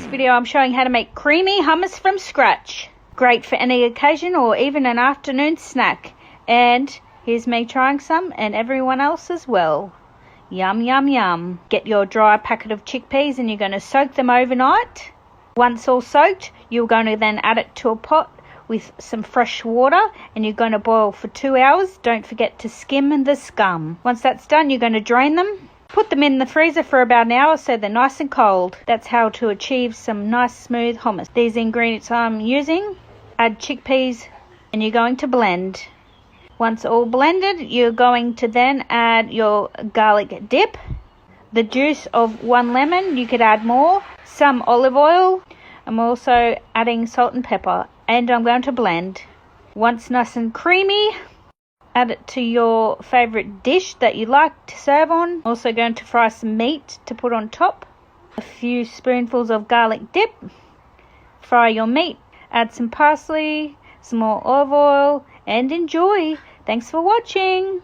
video I'm showing how to make creamy hummus from scratch. Great for any occasion or even an afternoon snack. And here's me trying some and everyone else as well. Yum, yum, yum. Get your dry packet of chickpeas and you're going to soak them overnight. Once all soaked, you're going to then add it to a pot with some fresh water and you're going to boil for 2 hours. Don't forget to skim the scum. Once that's done, you're going to drain them. Put them in the freezer for about an hour so they're nice and cold. That's how to achieve some nice smooth hummus. These ingredients I'm using: add chickpeas and you're going to blend. Once all blended, you're going to then add your garlic dip, the juice of 1 lemon, you could add more, some olive oil. I'm also adding salt and pepper, and I'm going to blend. Once nice and creamy, add it to your favorite dish that you like to serve on. Also going to fry some meat to put on top. A few spoonfuls of garlic dip. Fry your meat. Add some parsley, some more olive oil, and enjoy. Thanks for watching.